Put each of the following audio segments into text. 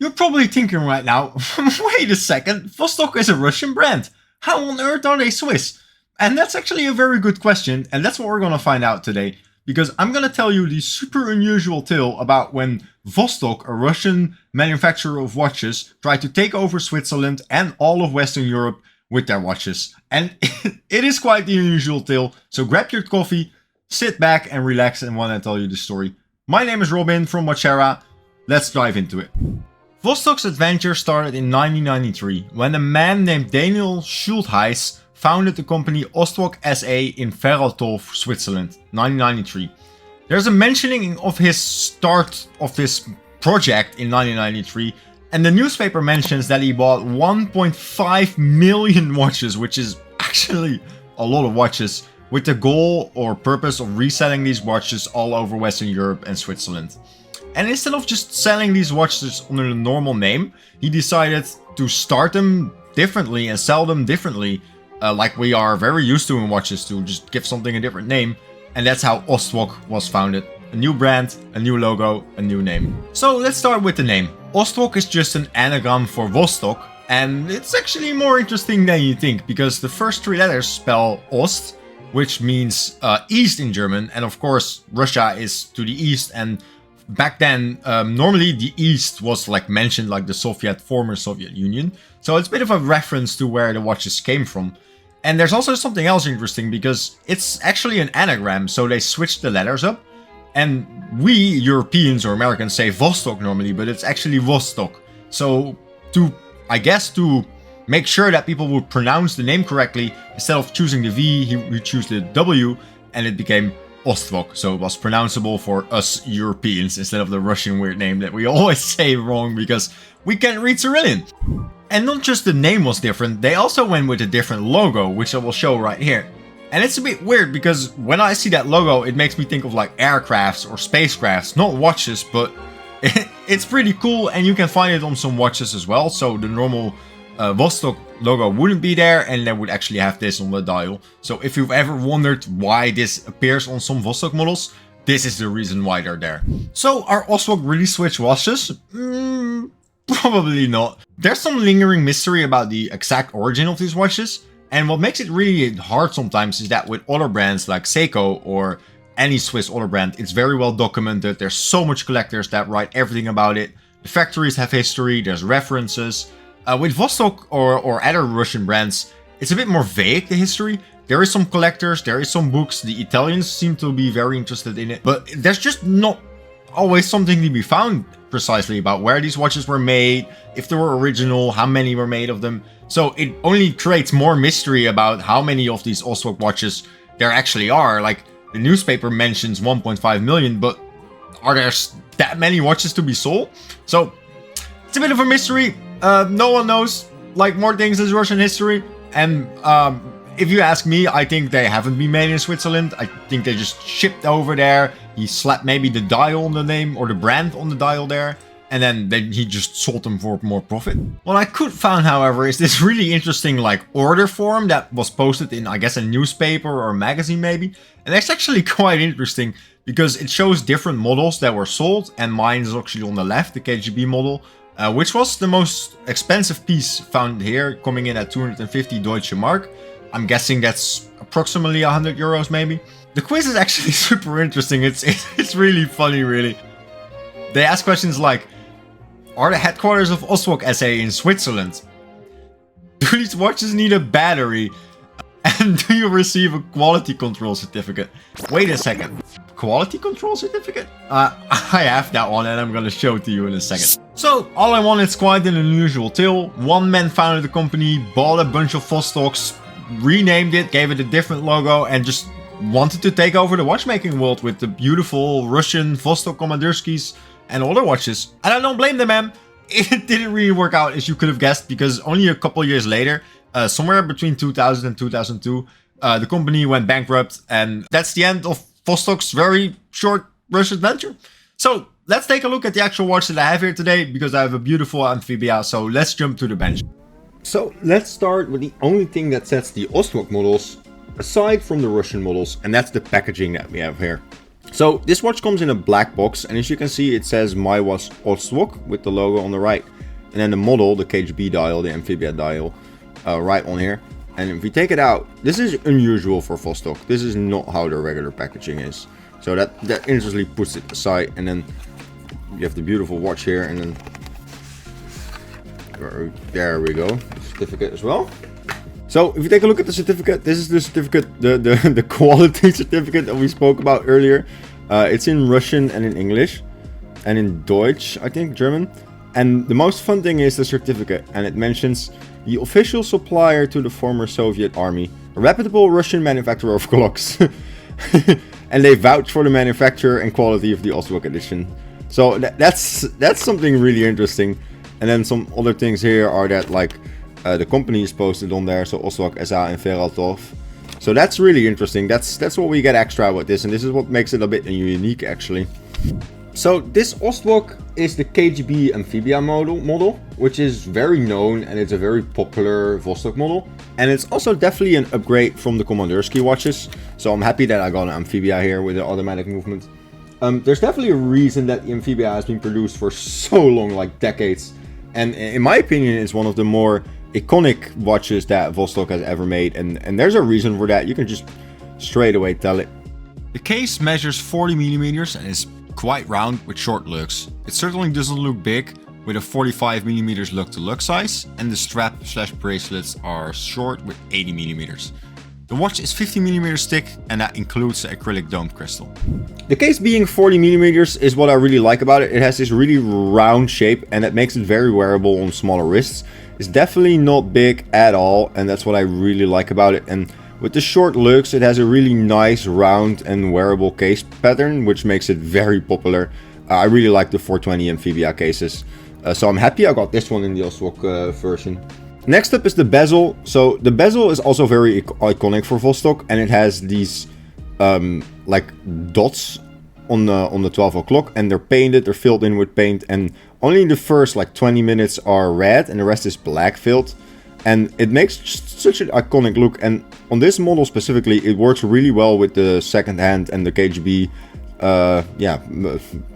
You're probably thinking right now, wait a second, Vostok is a Russian brand. How on earth are they Swiss? And that's actually a very good question, and that's what we're gonna find out today. Because I'm gonna tell you the super unusual tale about when Vostok, a Russian manufacturer of watches, tried to take over Switzerland and all of Western Europe with their watches. And it is quite the unusual tale, so grab your coffee, sit back and relax and want to tell you the story. My name is Robin from Watchera. Let's dive into it. Vostok's adventure started in 1993 when a man named Daniel Schultheis founded the company Ostwok SA in Veraltorf, Switzerland, 1993. There's a mentioning of his start of this project in 1993, and the newspaper mentions that he bought 1.5 million watches, which is actually a lot of watches, with the goal or purpose of reselling these watches all over Western Europe and Switzerland. And instead of just selling these watches under the normal name, he decided to start them differently and sell them differently, like we are very used to in watches, to just give something a different name. And that's how Ostwok was founded. A new brand, a new logo, a new name. So let's start with the name. Ostwok is just an anagram for Vostok, and it's actually more interesting than you think, because the first three letters spell Ost, which means east in German, and of course Russia is to the east, and back then normally the east was like mentioned like the former Soviet Union, so it's a bit of a reference to where the watches came from. And there's also something else interesting, because it's actually an anagram, so they switched the letters up, and we Europeans or Americans say Vostok normally, but it's actually Vostok. So I guess to make sure that people would pronounce the name correctly, instead of choosing the V, we choose the W, and it became Ostwok. So it was pronounceable for us Europeans instead of the Russian weird name that we always say wrong because we can't read Cyrillic. And not just the name was different, they also went with a different logo, which I will show right here. And it's a bit weird because when I see that logo, it makes me think of like aircrafts or spacecrafts, not watches, but it's pretty cool, and you can find it on some watches as well. So the normal Vostok logo wouldn't be there, and they would actually have this on the dial. So if you've ever wondered why this appears on some Vostok models, this is the reason why they're there. So are Ostwok really Swiss watches? Probably not. There's some lingering mystery about the exact origin of these watches, and what makes it really hard sometimes is that with other brands like Seiko or any Swiss auto brand, it's very well documented. There's so much collectors that write everything about it. The factories have history, there's references. With Vostok or other Russian brands, it's a bit more vague, the history. There is some collectors, there is some books. The Italians seem to be very interested in it, but there's just not always something to be found precisely about where these watches were made, if they were original, how many were made of them. So it only creates more mystery about how many of these Ostwok watches there actually are. Like, the newspaper mentions 1.5 million, but are there that many watches to be sold? So it's a bit of a mystery. No one knows like more things as Russian history. And if you ask me, I think they haven't been made in Switzerland. I think they just shipped over there. He slapped maybe the dial on the name or the brand on the dial there, and then he just sold them for more profit. What I could find, however, is this really interesting like order form that was posted in, I guess, a newspaper or a magazine maybe. And that's actually quite interesting because it shows different models that were sold, and mine is actually on the left, the KGB model, which was the most expensive piece found here, coming in at 250 Deutsche Mark. I'm guessing that's approximately 100 euros maybe. The quiz is actually super interesting. It's really funny, really. They ask questions like, are the headquarters of Ostwok SA in Switzerland? Do these watches need a battery? And do you receive a quality control certificate? Wait a second. Quality control certificate? I have that one, and I'm gonna show it to you in a second. So, all in all, it's quite an unusual tale. One man founded the company, bought a bunch of Vostoks, renamed it, gave it a different logo, and just wanted to take over the watchmaking world with the beautiful Russian Vostok Komandirskis and other watches. And I don't blame them, man. It didn't really work out as you could have guessed, because only a couple years later, somewhere between 2000 and 2002, the company went bankrupt, and that's the end of Vostok's very short Russian adventure. So let's take a look at the actual watch that I have here today, because I have a beautiful Amphibia. So let's jump to the bench. So let's start with the only thing that sets the Ostwok models aside from the Russian models, and that's the packaging that we have here. So this watch comes in a black box, and as you can see, it says My Ostwok with the logo on the right, and then the model, the KGB dial, the Amphibia dial, right on here. And if we take it out, this is unusual for Vostok. This is not how their regular packaging is. So that instantly puts it aside, and then you have the beautiful watch here, and then there we go, certificate as well. So if you take a look at the certificate, this is the certificate, the quality certificate that we spoke about earlier. It's in Russian and in English, and in Deutsch, I think, German. And the most fun thing is the certificate, and it mentions the official supplier to the former Soviet army, a reputable Russian manufacturer of clocks. And they vouch for the manufacturer and quality of the Ostwok edition. So that's something really interesting. And then some other things here are that, like, the company is posted on there, so Ostwok SA and Veraltorf. So that's really interesting. That's what we get extra with this, and this is what makes it a bit unique, actually. So this Ostwok is the KGB Amphibia model, which is very known, and it's a very popular Vostok model. And it's also definitely an upgrade from the Kommandersky watches. So I'm happy that I got an Amphibia here with the automatic movement. There's definitely a reason that the Amphibia has been produced for so long, like decades. And in my opinion, it's one of the more iconic watches that Vostok has ever made. And there's a reason for that. You can just straight away tell it. The case measures 40mm and is quite round with short lugs. It certainly doesn't look big, with a 45mm lug to lug size, and the strap / bracelets are short with 80mm. The watch is 50mm thick, and that includes the acrylic domed crystal. The case being 40mm is what I really like about it. It has this really round shape, and that makes it very wearable on smaller wrists. It's definitely not big at all, and that's what I really like about it. And with the short lugs, it has a really nice round and wearable case pattern, which makes it very popular. I really like the 420 Amphibia cases. So I'm happy I got this one in the Ostwok version. Next up is the bezel. So the bezel is also very iconic for Vostok, and it has these like dots on the 12 o'clock, and they're painted, they're filled in with paint, and only the first like 20 minutes are red, and the rest is black filled. And it makes such an iconic look, and on this model specifically, it works really well with the second hand and the KGB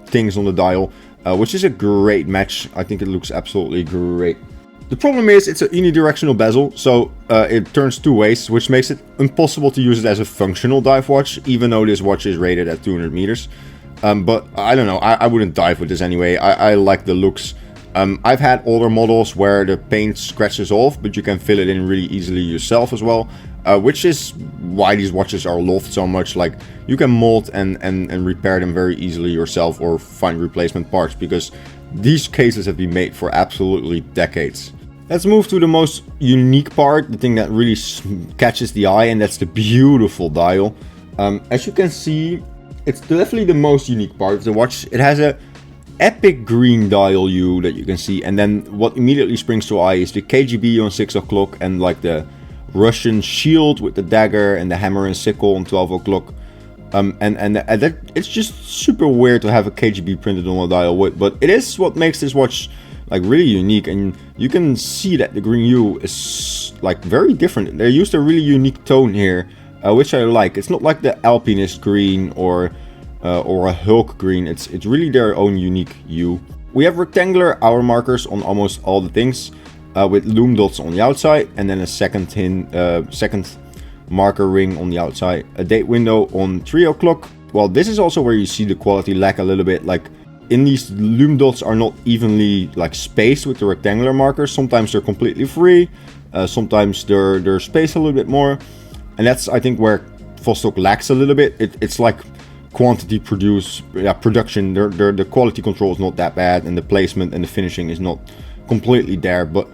things on the dial, which is a great match. I think it looks absolutely great. The problem is it's a unidirectional bezel, so it turns two ways, which makes it impossible to use it as a functional dive watch, even though this watch is rated at 200 meters. But I don't know, I wouldn't dive with this anyway. I like the looks. I've had older models where the paint scratches off, but you can fill it in really easily yourself as well, which is why these watches are loved so much. Like, you can mold and repair them very easily yourself, or find replacement parts, because these cases have been made for absolutely decades. Let's move to the most unique part, the thing that really catches the eye, and that's the beautiful dial. As you can see, it's definitely the most unique part of the watch. It has a epic green dial U that you can see, and then what immediately springs to eye is the KGB on 6 o'clock, and like the Russian shield with the dagger and the hammer and sickle on 12 o'clock. It's just super weird to have a KGB printed on a dial, but it is what makes this watch like really unique, and you can see that the green U is like very different. They used a really unique tone here, which I like. It's not like the Alpinist green or a Hulk green. It's really their own unique hue. We have rectangular hour markers on almost all the things, with loom dots on the outside, and then a second marker ring on the outside. A date window on 3 o'clock. Well, this is also where you see the quality lack a little bit. Like, in these loom dots are not evenly like spaced with the rectangular markers. Sometimes they're completely free, sometimes they're spaced a little bit more, and that's, I think, where Vostok lacks a little bit. It's like quantity production. The quality control is not that bad, and the placement and the finishing is not completely there. But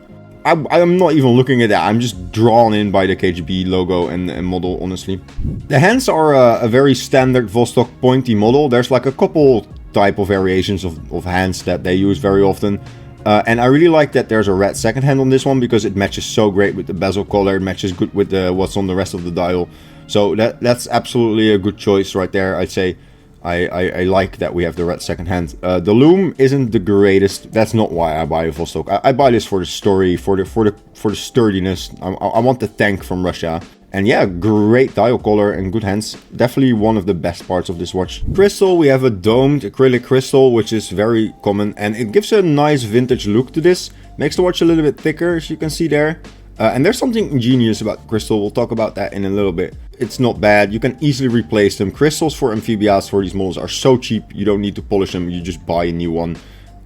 I'm not even looking at that. I'm just drawn in by the KGB logo and model, honestly. The hands are a very standard Vostok pointy model. There's like a couple type of variations of hands that they use very often. And I really like that there's a red second hand on this one, because it matches so great with the bezel color. It matches good with what's on the rest of the dial. So that's absolutely a good choice right there. I'd say I like that we have the red second hand. The loom isn't the greatest. That's not why I buy a Vostok. I buy this for the story, for the sturdiness. I want the tank from Russia. And yeah, great dial color and good hands. Definitely one of the best parts of this watch. Crystal, we have a domed acrylic crystal, which is very common. And it gives a nice vintage look to this. Makes the watch a little bit thicker, as you can see there. And there's something ingenious about crystal. We'll talk about that in a little bit. It's not bad. You can easily replace them. Crystals for Amphibias for these models are so cheap. You don't need to polish them. You just buy a new one.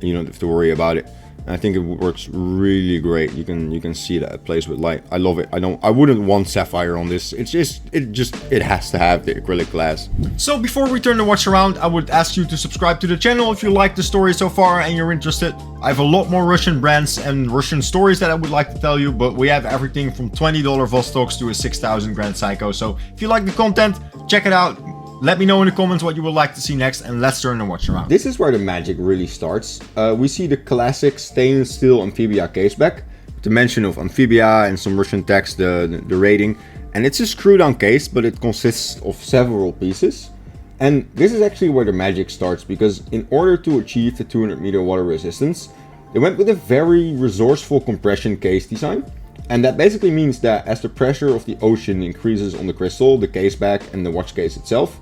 You don't have to worry about it. I think it works really great. You can see that it plays with light. I love it. I wouldn't want sapphire on this. It has to have the acrylic glass. So before we turn the watch around, I would ask you to subscribe to the channel if you like the story so far and you're interested. I have a lot more Russian brands and Russian stories that I would like to tell you, but we have everything from $20 Vostoks to a 6,000 grand Seiko. So if you like the content, check it out. Let me know in the comments what you would like to see next, and let's turn the watch around. This is where the magic really starts. We see the classic stainless steel Amphibia caseback, the mention of Amphibia and some Russian text, the rating. And it's a screw down case, but it consists of several pieces. And this is actually where the magic starts, because in order to achieve the 200 meter water resistance, they went with a very resourceful compression case design. And that basically means that as the pressure of the ocean increases on the crystal, the caseback and the watch case itself,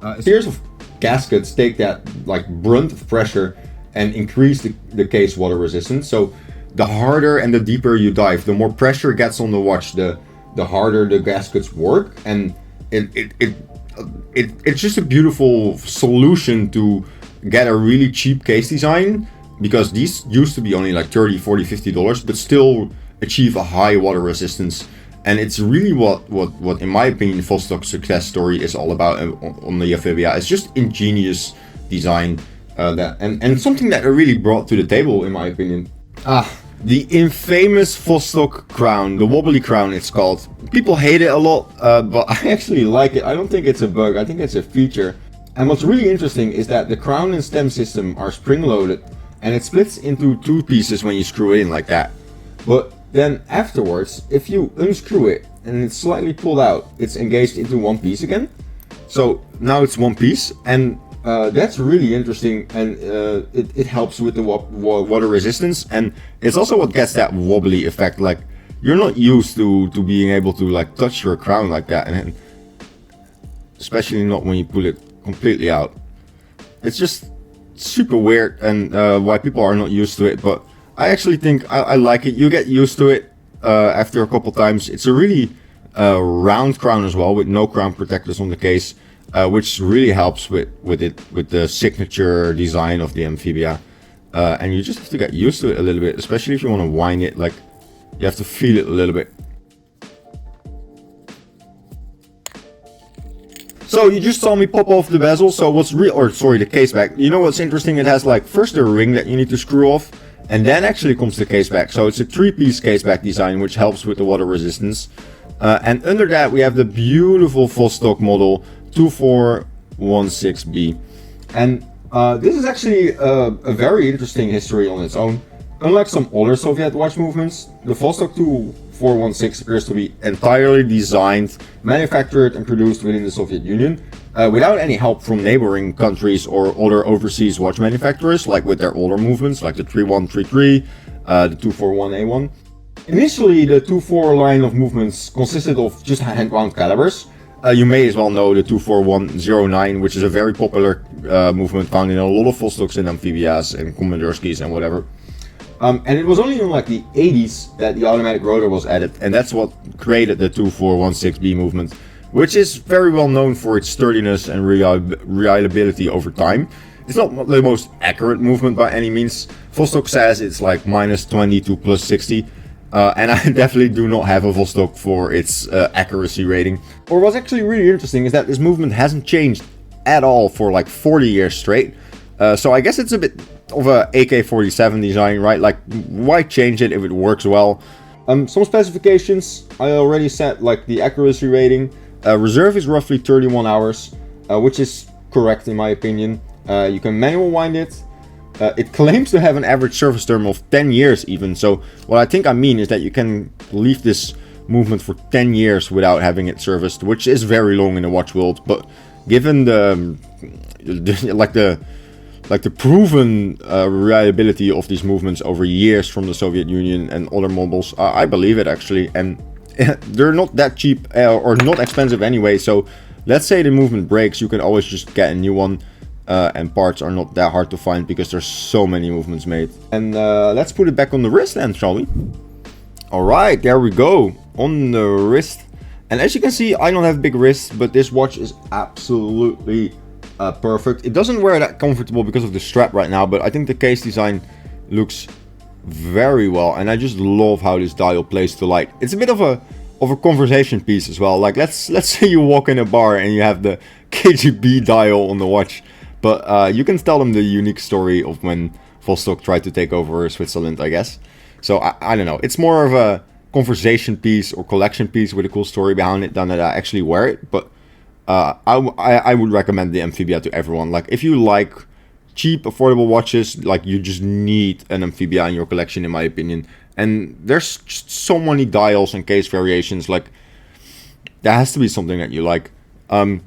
a series of gaskets take that like brunt of pressure and increase the case water resistance. So the harder and the deeper you dive, the more pressure gets on the watch, the harder the gaskets work. And it's just a beautiful solution to get a really cheap case design, because these used to be only like $30, $40, $50, but still achieve a high water resistance. And it's really what in my opinion Vostok's success story is all about on the Amphibia. It's just ingenious design and something that it really brought to the table in my opinion. The infamous Vostok crown, the Wobbly Crown it's called. People hate it a lot, but I actually like it. I don't think it's a bug, I think it's a feature. And what's really interesting is that the crown and stem system are spring loaded, and it splits into two pieces when you screw it in like that. But then afterwards, if you unscrew it and it's slightly pulled out, it's engaged into one piece again. So now it's one piece, and that's really interesting, and it helps with the water resistance, and it's also what gets that wobbly effect. Like, you're not used to being able to like touch your crown like that, and especially not when you pull it completely out. It's just super weird, and why people are not used to it, but I actually think I like it. You get used to it after a couple times. It's a really round crown as well, with no crown protectors on the case, which really helps with the signature design of the Amphibia. And you just have to get used to it a little bit, especially if you want to wind it. Like, you have to feel it a little bit. So you just saw me pop off the bezel. So the case back. You know what's interesting? It has like first a ring that you need to screw off, and then actually comes the case back. So it's a three-piece case back design, which helps with the water resistance. And under that we have the beautiful Vostok model 2416B. And this is actually a very interesting history on its own. Unlike some other Soviet watch movements, the Vostok 2416 appears to be entirely designed, manufactured and produced within the Soviet Union, without any help from neighboring countries or other overseas watch manufacturers, like with their older movements, like the 3133, the 241A1. Initially, the 24 line of movements consisted of just hand-wound calibers. You may as well know the 24109, which is a very popular movement found in a lot of Vostoks and Amphibias and Komandorskis and whatever. And it was only in like the 80s that the automatic rotor was added, and that's what created the 2416B movement, which is very well known for its sturdiness and reliability over time. It's not the most accurate movement by any means. Vostok says it's like -20 to +60. And I definitely do not have a Vostok for its accuracy rating. Or what's actually really interesting is that this movement hasn't changed at all for like 40 years straight. So I guess it's a bit of a AK-47 design, right? Like, why change it if it works well? Some specifications, I already set like the accuracy rating. Reserve is roughly 31 hours, which is correct in my opinion. You can manual wind it. It claims to have an average service term of 10 years even. So what I think I mean is that you can leave this movement for 10 years without having it serviced, which is very long in the watch world. But given the proven reliability of these movements over years from the Soviet Union and other models, I believe it actually. And they're not that cheap or not expensive anyway. So let's say the movement breaks, you can always just get a new one. And parts are not that hard to find because there's so many movements made. And let's put it back on the wrist then, shall we? Alright, there we go. On the wrist. And as you can see, I don't have big wrists, but this watch is absolutely perfect. It doesn't wear that comfortable because of the strap right now, but I think the case design looks very well. And I just love how this dial plays to light. It's a bit of a conversation piece as well. Like let's say you walk in a bar and you have the KGB dial on the watch. But you can tell them the unique story of when Vostok tried to take over Switzerland, I guess. So I don't know. It's more of a conversation piece or collection piece with a cool story behind it than that I actually wear it. But I would recommend the Amphibia to everyone. Like if you like cheap, affordable watches, like you just need an Amphibia in your collection, in my opinion. And there's just so many dials and case variations. Like there has to be something that you like.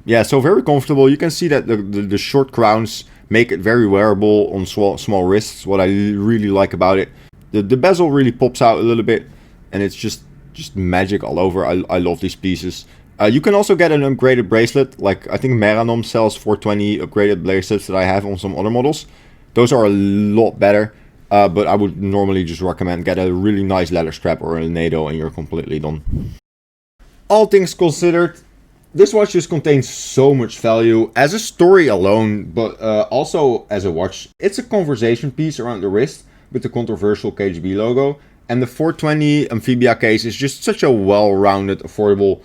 Yeah, so very comfortable. You can see that the short crowns make it very wearable on small wrists. What I really like about it. The bezel really pops out a little bit, and it's just magic all over. I love these pieces. You can also get an upgraded bracelet. Like I think Meranom sells 420 upgraded bracelets that I have on some other models. Those are a lot better. But I would normally just recommend get a really nice leather strap or a NATO and you're completely done. All things considered, this watch just contains so much value as a story alone, but also as a watch. It's a conversation piece around the wrist with the controversial KGB logo. And the 420 Amphibia case is just such a well-rounded, affordable,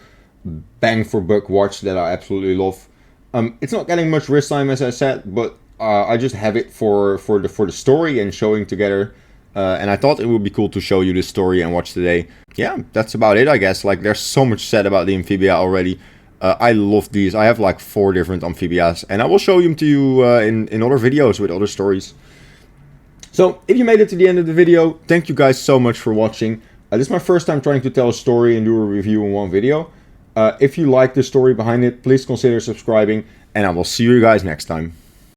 bang-for-buck watch that I absolutely love. It's not getting much wrist time, as I said, but I just have it for the story and showing together. And I thought it would be cool to show you this story and watch today. Yeah, that's about it, I guess. Like, there's so much said about the Amphibia already. I love these. I have like 4 different Amphibias, and I will show them to you in other videos with other stories. So, if you made it to the end of the video, thank you guys so much for watching. This is my first time trying to tell a story and do a review in one video. If you like the story behind it, please consider subscribing, and I will see you guys next time.